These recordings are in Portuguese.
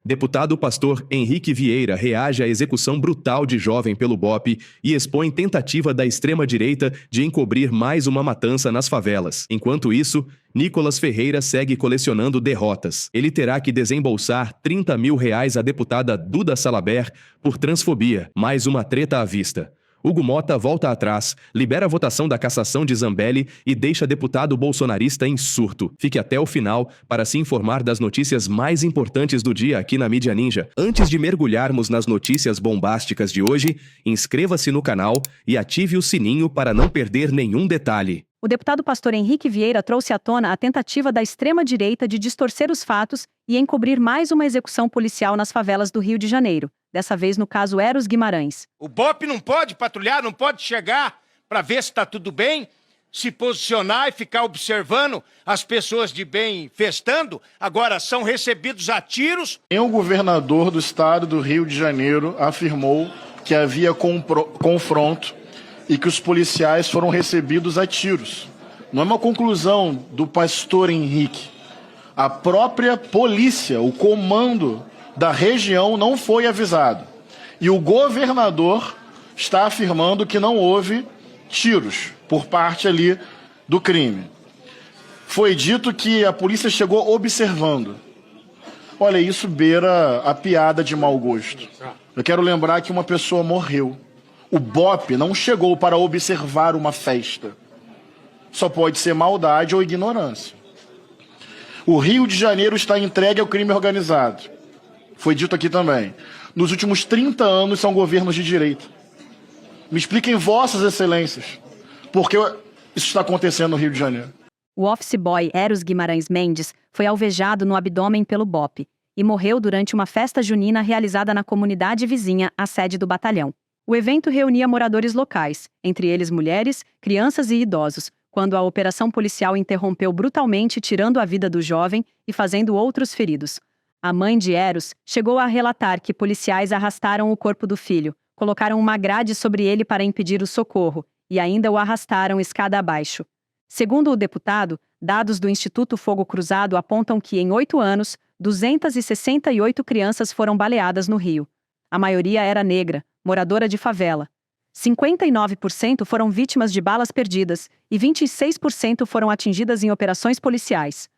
Deputado pastor Henrique Vieira reage à execução brutal de jovem pelo BOPE e expõe tentativa da extrema-direita de encobrir mais uma matança nas favelas. Enquanto isso, Nicolas Ferreira segue colecionando derrotas. Ele terá que desembolsar R$30 mil à deputada Duda Salabert por transfobia, mais uma treta à vista. Hugo Mota volta atrás, libera a votação da cassação de Zambelli e deixa deputado bolsonarista em surto. Fique até o final para se informar das notícias mais importantes do dia aqui na Mídia Ninja. Antes de mergulharmos nas notícias bombásticas de hoje, inscreva-se no canal e ative o sininho para não perder nenhum detalhe. O deputado pastor Henrique Vieira trouxe à tona a tentativa da extrema-direita de distorcer os fatos e encobrir mais uma execução policial nas favelas do Rio de Janeiro, dessa vez no caso Eros Guimarães. O BOPE não pode patrulhar, não pode chegar para ver se está tudo bem, se posicionar e ficar observando as pessoas de bem festando, agora são recebidos a tiros. O governador do estado do Rio de Janeiro afirmou que havia confronto e que os policiais foram recebidos a tiros. Não é uma conclusão do pastor Henrique. A própria polícia, o comando da região não foi avisado. E o governador está afirmando que não houve tiros por parte ali do crime. Foi dito que a polícia chegou observando. Olha, isso beira a piada de mau gosto. Eu quero lembrar que uma pessoa morreu. O BOPE não chegou para observar uma festa. Só pode ser maldade ou ignorância. O Rio de Janeiro está entregue ao crime organizado. Foi dito aqui também. Nos últimos 30 anos são governos de direita. Me expliquem vossas excelências, por que isso está acontecendo no Rio de Janeiro. O office boy Eros Guimarães Mendes foi alvejado no abdômen pelo BOPE e morreu durante uma festa junina realizada na comunidade vizinha à sede do batalhão. O evento reunia moradores locais, entre eles mulheres, crianças e idosos, quando a operação policial interrompeu brutalmente, tirando a vida do jovem e fazendo outros feridos. A mãe de Eros chegou a relatar que policiais arrastaram o corpo do filho, colocaram uma grade sobre ele para impedir o socorro e ainda o arrastaram escada abaixo. Segundo o deputado, dados do Instituto Fogo Cruzado apontam que, em 8 anos, 268 crianças foram baleadas no Rio. A maioria era negra, moradora de favela. 59% foram vítimas de balas perdidas e 26% foram atingidas em operações policiais.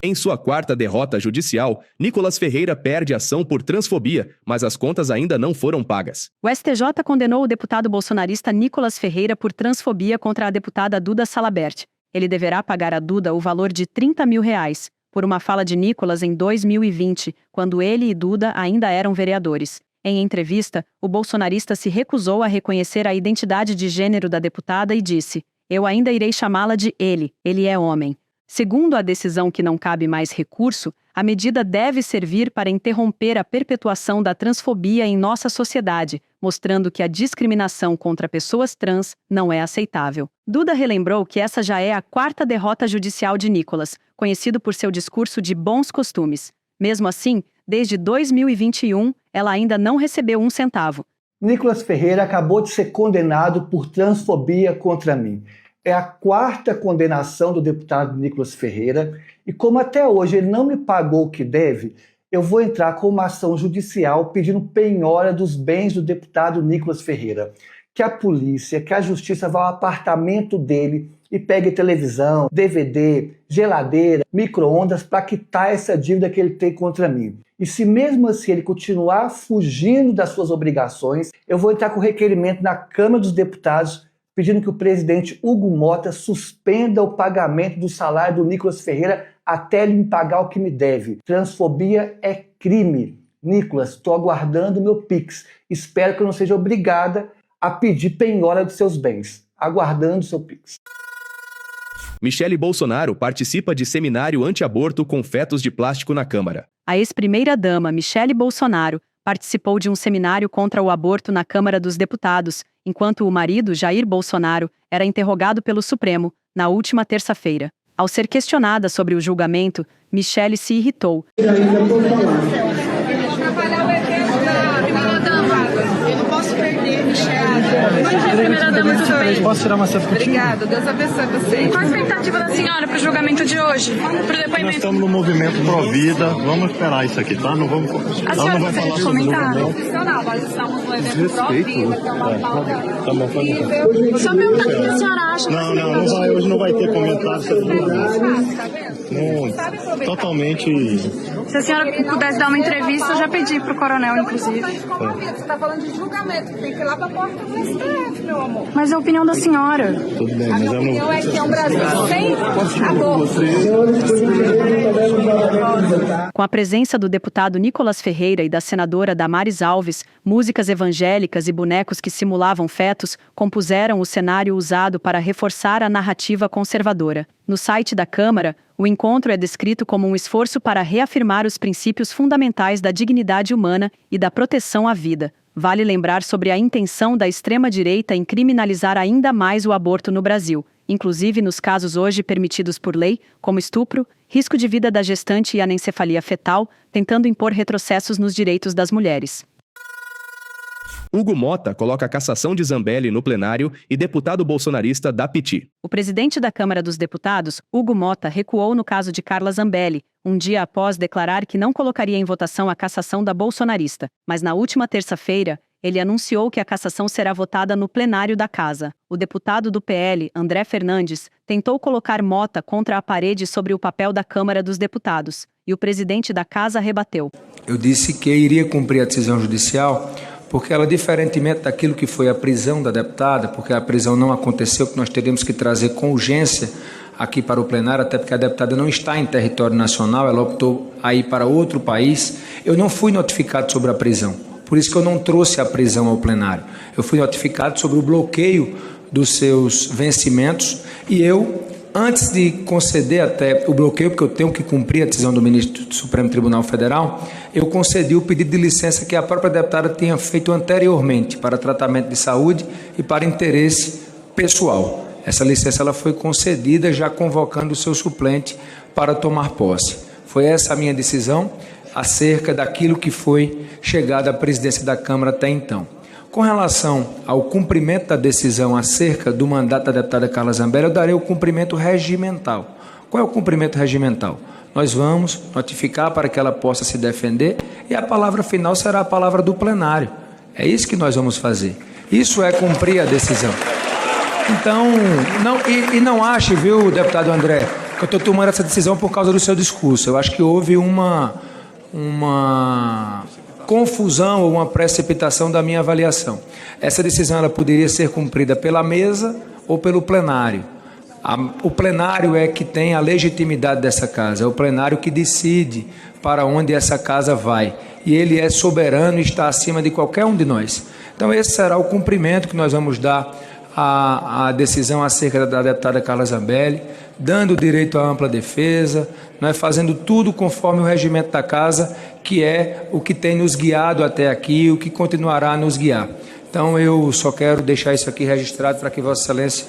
Em sua quarta derrota judicial, Nicolas Ferreira perde ação por transfobia, mas as contas ainda não foram pagas. O STJ condenou o deputado bolsonarista Nicolas Ferreira por transfobia contra a deputada Duda Salabert. Ele deverá pagar a Duda o valor de R$30 mil, por uma fala de Nicolas em 2020, quando ele e Duda ainda eram vereadores. Em entrevista, o bolsonarista se recusou a reconhecer a identidade de gênero da deputada e disse: "Eu ainda irei chamá-la de ele é homem." Segundo a decisão que não cabe mais recurso, a medida deve servir para interromper a perpetuação da transfobia em nossa sociedade, mostrando que a discriminação contra pessoas trans não é aceitável. Duda relembrou que essa já é a quarta derrota judicial de Nicolas, conhecido por seu discurso de bons costumes. Mesmo assim, desde 2021, ela ainda não recebeu um centavo. Nicolas Ferreira acabou de ser condenado por transfobia contra mim. É a quarta condenação do deputado Nicolas Ferreira e como até hoje ele não me pagou o que deve, eu vou entrar com uma ação judicial pedindo penhora dos bens do deputado Nicolas Ferreira. Que a polícia, que a justiça vá ao apartamento dele e pegue televisão, DVD, geladeira, micro-ondas para quitar essa dívida que ele tem contra mim. E se mesmo assim ele continuar fugindo das suas obrigações, eu vou entrar com requerimento na Câmara dos Deputados pedindo que o presidente Hugo Mota suspenda o pagamento do salário do Nicolas Ferreira até ele me pagar o que me deve. Transfobia é crime. Nicolas, estou aguardando o meu Pix. Espero que eu não seja obrigada a pedir penhora dos seus bens. Aguardando o seu Pix. Michele Bolsonaro participa de seminário anti-aborto com fetos de plástico na Câmara. A ex-primeira-dama Michele Bolsonaro participou de um seminário contra o aborto na Câmara dos Deputados, enquanto o marido, Jair Bolsonaro, era interrogado pelo Supremo, na última terça-feira. Ao ser questionada sobre o julgamento, Michele se irritou. Eu vou atrapalhar o evento da primeira-dama. Eu não posso perder, Michele. Primeira-dama, tudo bem? vez. Posso tirar uma selfie contigo? Obrigada, Deus abençoe você. Qual a expectativa da senhora para o julgamento de hoje? Para o depoimento? Nós estamos no movimento Pró-Vida. Vamos esperar isso aqui, tá? Não vamos. A senhora gostaria de comentar? Profissional, nós estamos no evento Pró-Vida, que é uma pauta. Tá bom, pode ir. Só perguntar o que a senhora acha. Não vai, hoje não vai ter comentário sobre isso. Tá vendo? Não, totalmente. Se a senhora pudesse dar uma entrevista, eu já pedi para o coronel, inclusive. Você está falando de julgamento, tem que ir lá para a porta do STF, meu amor. Mas é a opinião da senhora. Tudo bem, A mas minha eu opinião não. é que é um Brasil sem aborto. Com a presença do deputado Nicolas Ferreira e da senadora Damares Alves, músicas evangélicas e bonecos que simulavam fetos compuseram o cenário usado para reforçar a narrativa conservadora. No site da Câmara, o encontro é descrito como um esforço para reafirmar os princípios fundamentais da dignidade humana e da proteção à vida. Vale lembrar sobre a intenção da extrema-direita em criminalizar ainda mais o aborto no Brasil, inclusive nos casos hoje permitidos por lei, como estupro, risco de vida da gestante e anencefalia fetal, tentando impor retrocessos nos direitos das mulheres. Hugo Mota coloca a cassação de Zambelli no plenário e deputado bolsonarista dá piti. O presidente da Câmara dos Deputados, Hugo Mota, recuou no caso de Carla Zambelli, um dia após declarar que não colocaria em votação a cassação da bolsonarista. Mas na última terça-feira, ele anunciou que a cassação será votada no plenário da Casa. O deputado do PL, André Fernandes, tentou colocar Mota contra a parede sobre o papel da Câmara dos Deputados, e o presidente da Casa rebateu. Eu disse que iria cumprir a decisão judicial porque ela, diferentemente daquilo que foi a prisão da deputada, porque a prisão não aconteceu, que nós teríamos que trazer com urgência aqui para o plenário, até porque a deputada não está em território nacional, ela optou a ir para outro país. Eu não fui notificado sobre a prisão, por isso que eu não trouxe a prisão ao plenário. Eu fui notificado sobre o bloqueio dos seus vencimentos e eu, antes de conceder até o bloqueio, porque eu tenho que cumprir a decisão do ministro do Supremo Tribunal Federal, eu concedi o pedido de licença que a própria deputada tinha feito anteriormente para tratamento de saúde e para interesse pessoal. Essa licença ela foi concedida já convocando o seu suplente para tomar posse. Foi essa a minha decisão acerca daquilo que foi chegado à presidência da Câmara até então. Com relação ao cumprimento da decisão acerca do mandato da deputada Carla Zambelli, eu darei o cumprimento regimental. Qual é o cumprimento regimental? Nós vamos notificar para que ela possa se defender e a palavra final será a palavra do plenário. É isso que nós vamos fazer. Isso é cumprir a decisão. Então, não ache, viu, deputado André, que eu estou tomando essa decisão por causa do seu discurso. Eu acho que houve uma confusão ou uma precipitação da minha avaliação. Essa decisão ela poderia ser cumprida pela mesa ou pelo plenário. O plenário é que tem a legitimidade dessa casa, é o plenário que decide para onde essa casa vai. E ele é soberano e está acima de qualquer um de nós. Então esse será o cumprimento que nós vamos dar à decisão acerca da deputada Carla Zambelli, dando direito à ampla defesa, nós fazendo tudo conforme o regimento da casa, que é o que tem nos guiado até aqui, o que continuará a nos guiar. Então eu só quero deixar isso aqui registrado para que Vossa Excelência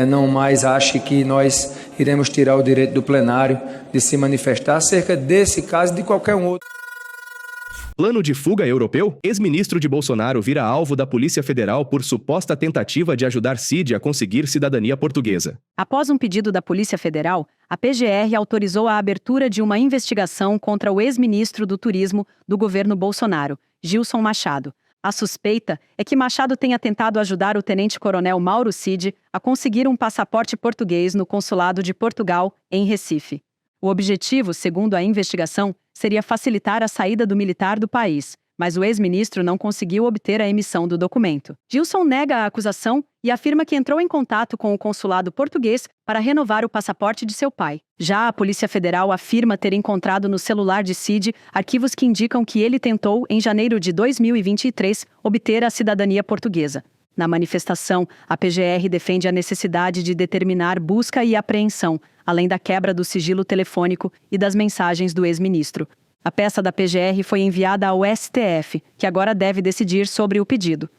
não mais ache que nós iremos tirar o direito do plenário de se manifestar acerca desse caso e de qualquer um outro. Plano de fuga europeu? Ex-ministro de Bolsonaro vira alvo da Polícia Federal por suposta tentativa de ajudar Cid a conseguir cidadania portuguesa. Após um pedido da Polícia Federal, a PGR autorizou a abertura de uma investigação contra o ex-ministro do Turismo do governo Bolsonaro, Gilson Machado. A suspeita é que Machado tenha tentado ajudar o tenente-coronel Mauro Cid a conseguir um passaporte português no Consulado de Portugal, em Recife. O objetivo, segundo a investigação, seria facilitar a saída do militar do país, mas o ex-ministro não conseguiu obter a emissão do documento. Gilson nega a acusação e afirma que entrou em contato com o consulado português para renovar o passaporte de seu pai. Já a Polícia Federal afirma ter encontrado no celular de Cid arquivos que indicam que ele tentou, em janeiro de 2023, obter a cidadania portuguesa. Na manifestação, a PGR defende a necessidade de determinar busca e apreensão, além da quebra do sigilo telefônico e das mensagens do ex-ministro. A peça da PGR foi enviada ao STF, que agora deve decidir sobre o pedido.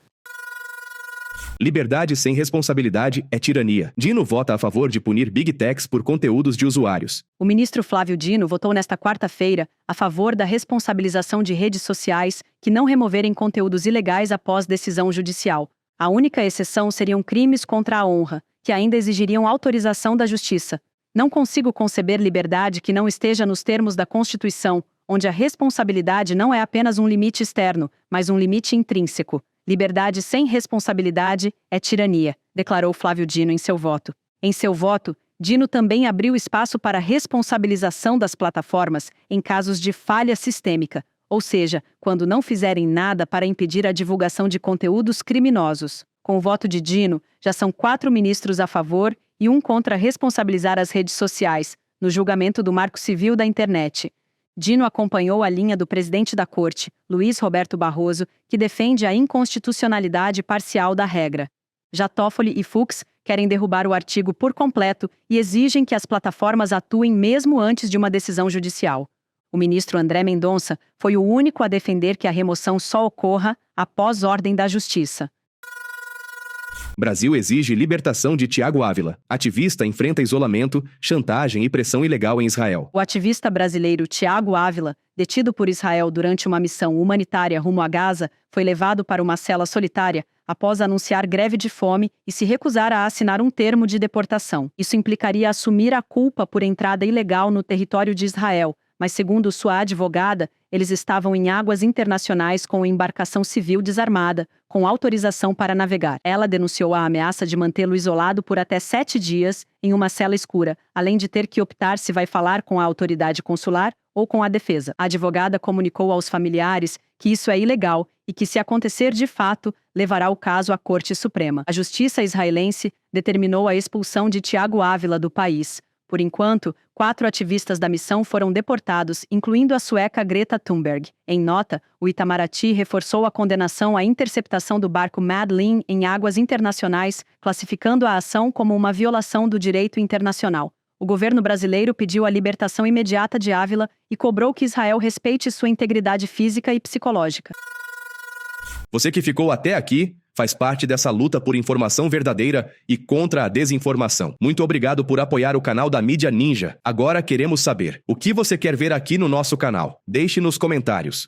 Liberdade sem responsabilidade é tirania. Dino vota a favor de punir Big Techs por conteúdos de usuários. O ministro Flávio Dino votou nesta quarta-feira a favor da responsabilização de redes sociais que não removerem conteúdos ilegais após decisão judicial. A única exceção seriam crimes contra a honra, que ainda exigiriam autorização da Justiça. Não consigo conceber liberdade que não esteja nos termos da Constituição, onde a responsabilidade não é apenas um limite externo, mas um limite intrínseco. Liberdade sem responsabilidade é tirania, declarou Flávio Dino em seu voto. Em seu voto, Dino também abriu espaço para a responsabilização das plataformas em casos de falha sistêmica, ou seja, quando não fizerem nada para impedir a divulgação de conteúdos criminosos. Com o voto de Dino, já são 4 ministros a favor e 1 contra responsabilizar as redes sociais, no julgamento do Marco Civil da Internet. Dino acompanhou a linha do presidente da Corte, Luiz Roberto Barroso, que defende a inconstitucionalidade parcial da regra. Já Toffoli e Fux querem derrubar o artigo por completo e exigem que as plataformas atuem mesmo antes de uma decisão judicial. O ministro André Mendonça foi o único a defender que a remoção só ocorra após ordem da Justiça. Brasil exige libertação de Tiago Ávila. Ativista enfrenta isolamento, chantagem e pressão ilegal em Israel. O ativista brasileiro Tiago Ávila, detido por Israel durante uma missão humanitária rumo a Gaza, foi levado para uma cela solitária após anunciar greve de fome e se recusar a assinar um termo de deportação. Isso implicaria assumir a culpa por entrada ilegal no território de Israel, mas segundo sua advogada, eles estavam em águas internacionais com embarcação civil desarmada, com autorização para navegar. Ela denunciou a ameaça de mantê-lo isolado por até 7 dias em uma cela escura, além de ter que optar se vai falar com a autoridade consular ou com a defesa. A advogada comunicou aos familiares que isso é ilegal e que, se acontecer de fato, levará o caso à Corte Suprema. A justiça israelense determinou a expulsão de Tiago Ávila do país. Por enquanto, 4 ativistas da missão foram deportados, incluindo a sueca Greta Thunberg. Em nota, o Itamaraty reforçou a condenação à interceptação do barco Madeleine em águas internacionais, classificando a ação como uma violação do direito internacional. O governo brasileiro pediu a libertação imediata de Ávila e cobrou que Israel respeite sua integridade física e psicológica. Você que ficou até aqui faz parte dessa luta por informação verdadeira e contra a desinformação. Muito obrigado por apoiar o canal da Mídia Ninja. Agora queremos saber o que você quer ver aqui no nosso canal. Deixe nos comentários.